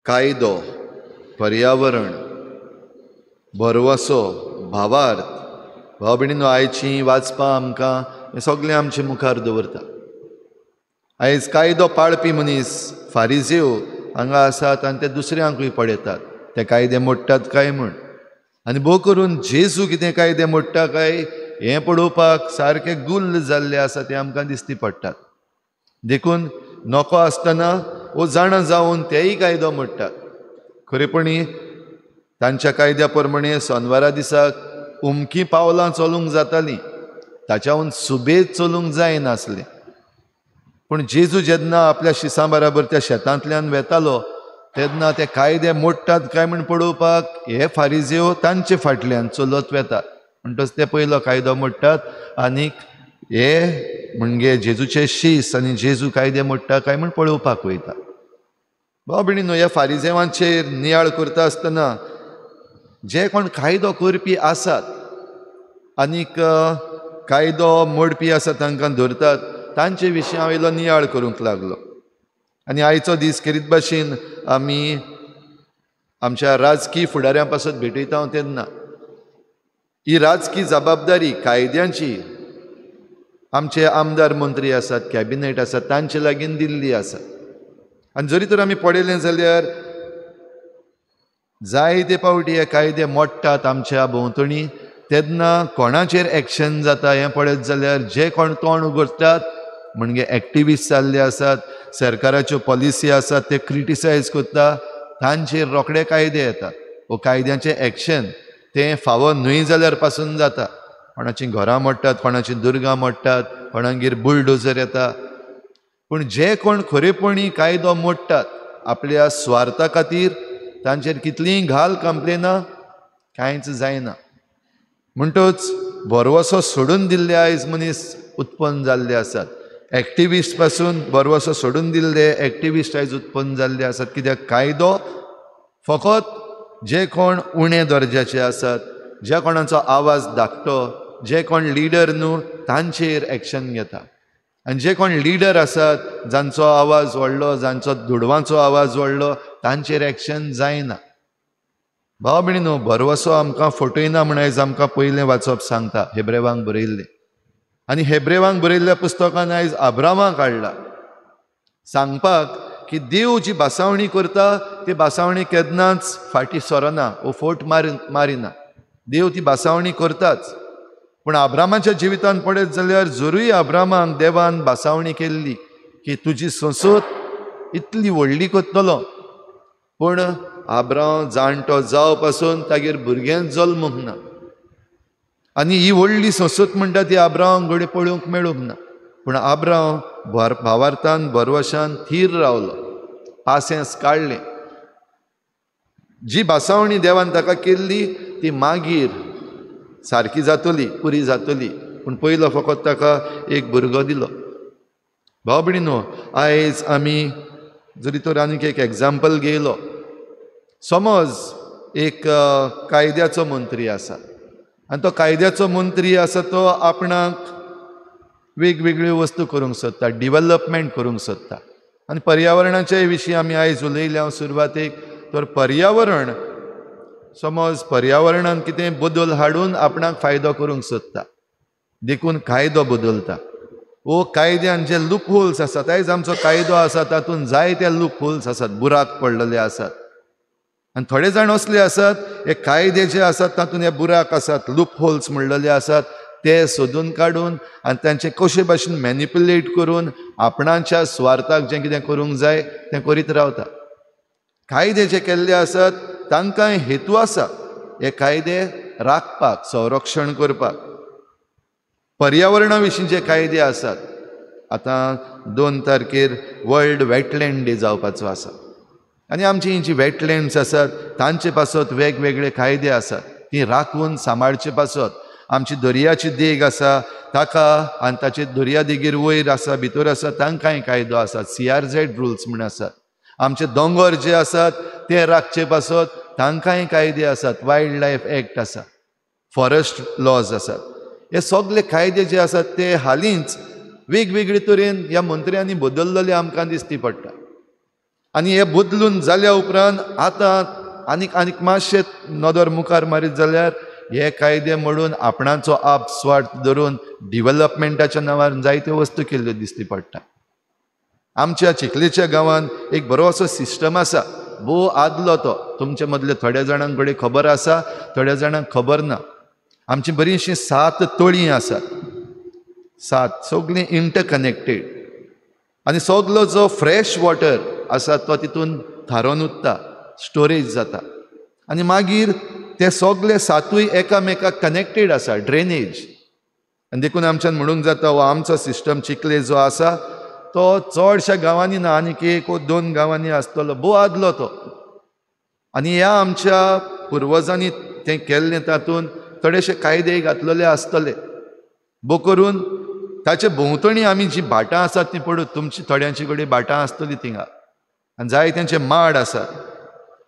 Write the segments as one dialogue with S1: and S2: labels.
S1: कायदो, पर्यावरण, भरवसो, भावार्थ, भाव भयणीनो, आयची वाचपां आमकां हें सगळें आमचे मुखार दवरता. आयज कायदो पाळपी मनीस फारिझेव हांगा आसात आनी ते दुसऱ्यांकूय पळयतात ते कायदे मोडटात काय म्हूण. आनी भोव करून जेजू कितें कायदे मोडटा काय हें पळोवपाक सारके गुल्ल जाल्ले आसा ते आमकां दिश्टी पडटात. देखून नोको आसतना वो जाणां जावन तेय कायदो मोडटात. खरेपणी तांच्या कायद्या प्रमाणे शेनवारा दिसाक उमकी पावलां चलूंक जातालीं, ताच्याहून सुबेज चलूंक जायनासलें. पूण जेजू जेन्ना आपल्या शिसां बराबर त्या शेतांतल्यान वेतालो तेन्ना ते कायदे मोडटात काय म्हूण पळोवपाक हे फारिझेव तांचे फाटल्यान चलत वेतात. म्हणटच ते पयलो कायदो मोडटात आनीक हे म्हणजे जेजूचे शीस आनी जेजू कायदे मोडटा काय म्हूण पळोवपाक वयता. भाव भयणीनो, ह्या फारिझेवांचेर नियाळ करता आसतना जे कोण कायदो करपी आसात आनीक कायदो मोडपी आसात तांकां धरतात तांचे विशीं हांव इल्लो नियाळ करूंक लागलो. आनी आयचो दीस खेरीत भाशेन आमी आमच्या राजकीय फुडाऱ्यां पासत भेटयता तेन्ना ही राजकीय जबाबदारी कायद्यांची आमचे आमदार मंत्री आसात, कॅबिनेट आसात, तांचे लागीं दिल्ली आसा. आनी जरी तर आमी पळयलें जाल्यार जायते फावटी हे कायदे मोडटात आमच्या भोंवतणी तेन्ना कोणाचेर एक्शन जाता हें पळयत जाल्यार जे कोण तोंड उगडटात म्हणजे एक्टिविस्ट जाल्ले आसात, सरकाराच्यो पॉलिसी आसात ते क्रिटिसायज करता, तांचेर रोखडे कायदे येतात. वो कायद्याचें एक्शन तें फावो न्हय जाल्यार पासून जाता. कोणाचीं घरां मोडटात, कोणाचीं दुर्गां मोडटात, कोणागेर बुलडोजर येता. पूण जे कोण खरेपणी कायदो मोडटात आपल्या स्वार्था खातीर तांचेर कितलींय घाल कंप्लेनां कांयच जायना. म्हणटच बरवसो सोडून दिल्ले आयज मनीस उत्पन्न जाल्ले आसात. एक्टिविस्ट पासून बरवसो सोडून दिल्ले एक्टिविस्ट आयज उत्पन्न जाल्ले आसात. कित्याक कायदो फकत जे कोण उणे दर्जाचे आसात, ज्या कोणाचो आवाज धाकटो, जे कोण लिडर न्हू तांचेर एक्शन घेता. आनी जे कोण लिडर आसात जांचो आवाज व्हडलो, जांचो दुडवांचो आवाज व्हडलो, तांचेर एक्शन जायना. भाव भयणीनो, बरवसो आमकां फटयना म्हण आयज आमकां पयलें वाचप सांगता हेब्रेवांक बरयल्लें. आनी हेब्रेवांक बरयल्ल्या पुस्तकान आयज अब्रामाक काडला सांगपाक की देव जी बासावणी करता ती बासावणी केन्नाच फाटी सरना, वो फोट मारिना. देव ती बासावणी करताच. पूण अब्रामाच्या जिवितांत पळयत जाल्यार जरूय अब्रामाक देवान बासावणी केल्ली की तुजी संसूत इतली व्हडली कोत्तलो. पूण अब्राम जाणटो जाव पासून तागेर भुरग्यांच जल्मूंक ना. आनी ही व्हडली संसूत म्हणटा ती अब्रामाक घडये पळोवंक मेळूंक ना. पूण अब्राम भावार्थान बरवशान थीर रावलो, पासेंस काडलें. जी बासावणी देवान ताका केल्ली ती मागीर सारकी जातली, पुरी जातली. पूण पयलो फकत ताका एक भुरगो दिलो. भाव भयणीनो, आयज आमी जरी तर आनीक एक एग्जाम्पल घेयलो. समज एक कायद्याचो मंत्री आसा आनी तो कायद्याचो मंत्री आसा तो आपणाक वेगवेगळ्यो वस्तू करूंक सोदता, डिवेलपमेंट करूंक सोदता. आनी पर्यावरणाच्या विशीं आमी आयज उलयले. हांव सुरवातेक तर पर्यावरण, समज पर्यावरणान कितें बदल हाडून आपणाक फायदो करूंक सोदता, देखून कायदो बदलता. वो कायद्यान जे लूप होल्स आसात, आयज आमचो कायदो आसा तातूंत जायते लूप होल्स आसात, बुराक पडलेले आसात. आनी थोडे जाण असले आसात हे कायदे जे आसात तातूंत हे बुराक आसात, लूप होल्स म्हणलेले आसात, ते सोदून काडून आनी तांचे कशे भाशेन मॅनिप्युलेट करून आपणाच्या स्वार्थाक जें कितें करूंक जाय तें करीत रावता. कायदे जे केल्ले आसात तांकां हेतू आसा हे कायदे राखपाक, संरक्षण करपाक. पर्यावरणा विशीं जे कायदे आसात, आतां 2 तारखेर वर्ल्ड वेटलँड डे जावपाचो आसा आनी आमची ही जी वेटलँड्स आसात तांचे पासत वेगवेगळे कायदे आसात. ती राखून सांबाळचे पासत. आमची दर्याची देग आसा ताका आनी ताचे दर्या देगेर वयर आसा भितर आसा तांकांय कायदो आसात, CRZ रुल्स म्हण आसात. आमचे दोंगर जे आसात ते राखचे पासत तांकांय कायदे आसात, वायल्ड लायफ एक्ट आसा, फॉरेस्ट लॉज आसात. हे सगळे कायदे जे आसात ते हालींच वेगवेगळे तरेन ह्या मंत्र्यांनी बदललेले आमकां दिश्टी पडटा. आनी हे बदलून जाल्या उपरांत आतां आनीक मातशें नदर मुखार मारीत जाल्यार हे कायदे मोडून आपणाचो आप स्वार्थ धरून डिव्हलपमेंटाच्या नांवार जायत्यो वस्तू केल्ल्यो दिश्टी पडटा. आमच्या चिखलेच्या गांवांत एक बरो असो सिस्टम आसा, भोव आदलो तो. तुमचे मदले थोड्या जाणांक कडेन खबर आसा, थोड्या जाणांक खबर ना. आमची बरीशीं 7 तळीं आसात, 7 सगळीं इंटरकनेक्टेड. आनी सगलो जो फ्रेश वॉटर आसा तो तितून थारोवन उरता, स्टोरेज जाता. आनी मागीर ते सगळे 7य एकामेकाक कनेक्टेड आसा, ड्रेनेज. आनी देखून आमच्यान म्हणूंक जाता हो आमचो सिस्टम चिखले जो आसा तो चडशा गांवांनी ना, आनीक 1 वा 2 गांवांनी आसतलो, भोव आदलो तो. आनी ह्या आमच्या पुर्वजांनी तें केल्लें तातूंत थोडेशे कायदे घातलेले आसतले, भोव करून ताचे भोंवतणी आमी जी भाटां आसात ती पडूं, तुमची थोड्यांची कडेन भाटां आसतलीं थिंगा, आनी जाय तेंचे माड आसात.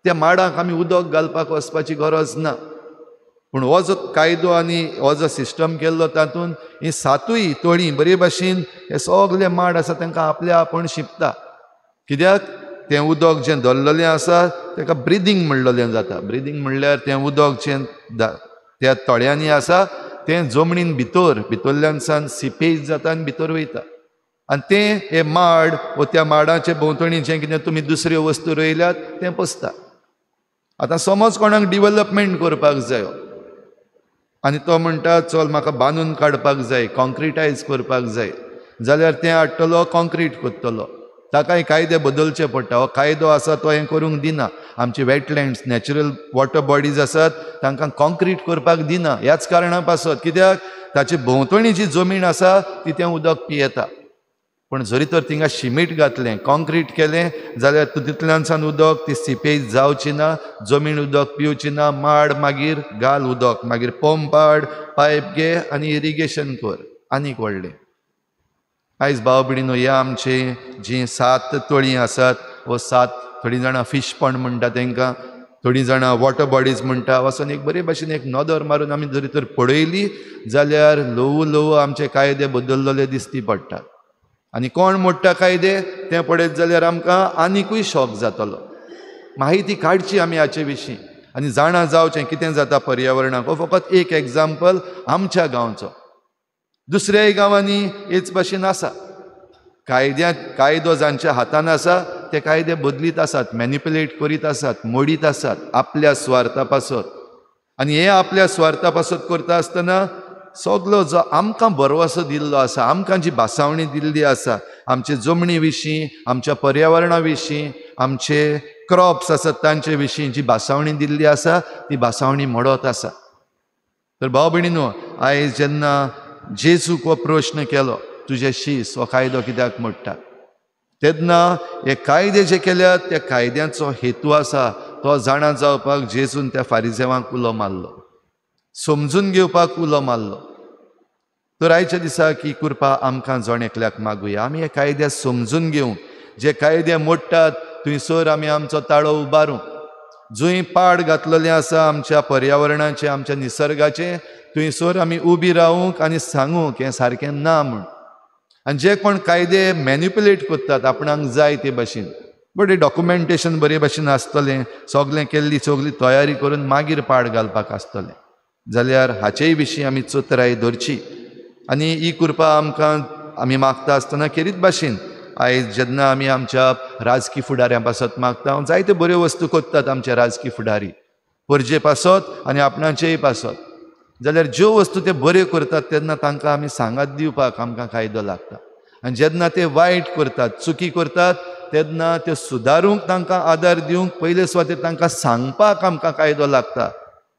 S1: त्या माडांक आमी उदक घालपाक वचपाची गरज ना. पूण हो जो कायदो आनी हो जो सिस्टम केल्लो तातूंत ही 7य तळीं बरे भाशेन हे सगळे माड आसा तांकां आपल्या आपण शिंपता. कित्याक तें उदक जें दल्ललें आसा ताका ब्रिदींग म्हणलेलें जाता. ब्रिदींग म्हणल्यार तें उदक जें त्या तळ्यांनी आसा तें जमनीन भितरल्यान सान सिपेज जाता आनी भितर वयता. आनी तें हे माड वा त्या माडाचे भोंवतणी जें कितें तुमी दुसऱ्यो वस्तू रोयल्यात तें पसता. आतां समज कोणाक डिव्हलपमेंट करपाक जायो आनी तो म्हणटा चल म्हाका बांदून काडपाक जाय, कॉन्क्रिटायज करपाक जाय, जाल्यार तें हाडटलो, कॉन्क्रीट कोत्तलो. ताकाय कायदे बदलचे पडटा. हो कायदो आसा तो हें करूंक दिना. आमचे वेटलँड्स, नॅचरल वॉटर बॉडीज आसात तांकां कॉन्क्रीट करपाक दिना ह्याच कारणा पासत. कित्याक ताचे भोंवतणी जी जमीन आसा ती तें उदक पियेता. पूण जरी तर थिंगा शिमीट घातलें, कॉन्क्रीट केलें जाल्यार तितूंतल्यान सान उदक ती सिपेज जावची ना, जमीन उदक पिवची ना. माड मागीर घाल उदक, मागीर पंप हाड, पायप घे आनी इरिगेशन कर, आनीक व्हडलें. आयज भाव भयणीनो, ह्या आमची जी 7 तळीं आसात वो 7, थोडीं जाणां फीश पॉंड म्हणटा तांकां, थोडीं जाणां वॉटर बॉडीज म्हणटा, वचून एक बरे भाशेन एक नदर मारून आमी जरी तर पळयली जाल्यार ल्हव आमचे कायदे बदललेले दिश्टी पडटात. आनी कोण मोडटा कायदे तें पळयत जाल्यार आमकां आनिकूय शॉक जातलो. माहिती काडची आमी हाचे विशीं आनी जाणा जावचें कितें जाता पर्यावरणाक. हो फकत एक एग्जाम्पल आमच्या गांवचो. दुसऱ्याय गांवांनी हेच भाशेन आसा. कायदो जांच्या हातान आसा ते कायदे बदलीत आसात, मॅनिप्युलेट करीत आसात, मोडीत आसात आपल्या स्वार्था पासत. आनी हे आपल्या स्वार्था पासत करता आसतना सगलो जो आमकां भरवसो दिल्लो आसा, आमकां जी भासावणी दिल्ली आसा आमचे जमनी विशीं, आमच्या पर्यावरणा विशीं, आमचे क्रॉप्स आसात तांचे विशीं जी भासावणी दिल्ली आसा ती भासावणी मोडत आसा. तर भाव भयणीनो, आयज जेन्ना जेजूक हो प्रश्न केलो तुजे शीस हो कायदो कित्याक मोडटा, तेन्ना हे कायदे जे केल्यात त्या कायद्याचो हेतू आसा तो जाणा जावपाक जेजून त्या फारिजेवांक उलो मारलो, समजून घेवपाक उलो मारलो. तर आयच्या दिसा की कृपा आमकां जण एकल्याक मागुया, आमी हे कायदे समजून घेवंक, जे कायदे मोडटात थंयसर आमी आमचो ताळो उबारूं. जंय पाड घातलेले आसा आमच्या पर्यावरणाचे, आमच्या निसर्गाचे, थंयसर आमी उबी रावूंक आनी सांगूंक हें सारकें ना म्हूण. आनी जे कोण कायदे मॅनिप्युलेट करतात आपणाक जाय ते भाशेन, बट डॉक्युमेंटेशन बरे भाशेन आसतलें, सगळें केल्ली सगळी तयारी करून मागीर पाड घालपाक आसतलें, जाल्यार हाचेय विशीं आमी चतराय धरची. आनी ही कृपा आमकां आमी मागता आसतना खेरीत भाशेन आयज जेन्ना आमी आमच्या राजकी फुडाऱ्यां पासत मागता, जायत्यो बऱ्यो वस्तू कोत्तात आमचे राजकी फुडारी परजे पासत आनी आपणाचेय पासत, जाल्यार ज्यो वस्तू ते बऱ्यो करतात तेन्ना तांकां आमी सांगात दिवपाक आमकां कायदो लागता. आनी जेन्ना ते वायट करतात, चुकी करतात, तेन्ना त्यो सुदारूंक तांकां आदार दिवंक पयले सुवातेर तांकां सांगपाक आमकां कायदो लागता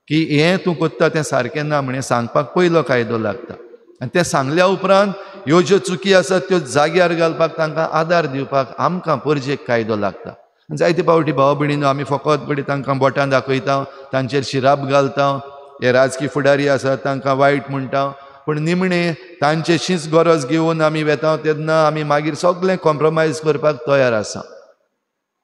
S1: की हें तूं कोत्ता तें सारकें ना म्हणून सांगपाक पयलो कायदो लागता. आनी तें सांगल्या उपरांत ह्यो ज्यो चुकी आसात त्यो जाग्यार घालपाक तांकां आदार दिवपाक आमकां परजेक कायदो लागता. जायते फावटी भाव भयणीनो आमी फकत बडी तांकां बोटां दाखयता, तांचेर शिराप घालता, हे राजकी फुडारी आसात तांकां वायट म्हणटा, पूण निमणे तांचेशीच गरज घेवन आमी वेता तेन्ना आमी मागीर सगळें कॉम्प्रोमायज करपाक तयार आसा.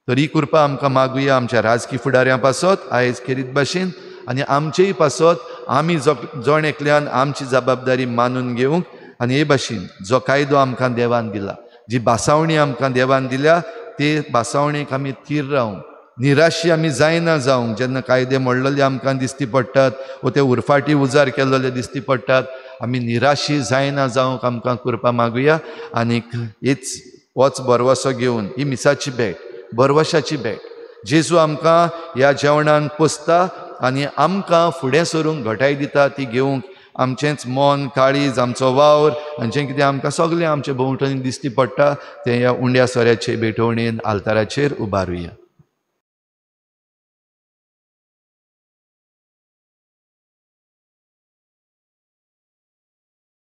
S1: तर ही कृपा आमकां मागुया आमच्या राजकी फुडाऱ्यां पासत आयज खेरीत भाशेन, आनी आमचेय पासत आमी जण एकल्यान आमची जबाबदारी मानून घेवंक. आनी हे भाशेन जो कायदो आमकां देवान दिला, जी भासावणी आमकां देवान दिल्या, ते बासावणेक आमी थीर रावंक, निराशी आमी जायना जावंक. जेन्ना कायदे मोडलेले आमकां दिसती पडटात व ते उरफाटी उजार केल्ले दिसती पडटात, आमी निराशी जायना जावंक आमकां कृपा मागुया. आनीक होच बरवसो घेवन ही मिसाची भेट, बरवशाची भेट जेजू आमकां ह्या जेवणान पोसता आनी आमकां फुडें सरूंक घटाय दिता, ती घेवंक आमचेंच मन, काळीज, आमचो वावर आनी जें कितें आमकां सगळें आमचे भोंवतणी दिसती पडटा तें ह्या उंड्या सोऱ्याचे भेटवणेन आल्ताराचेर उबारुया.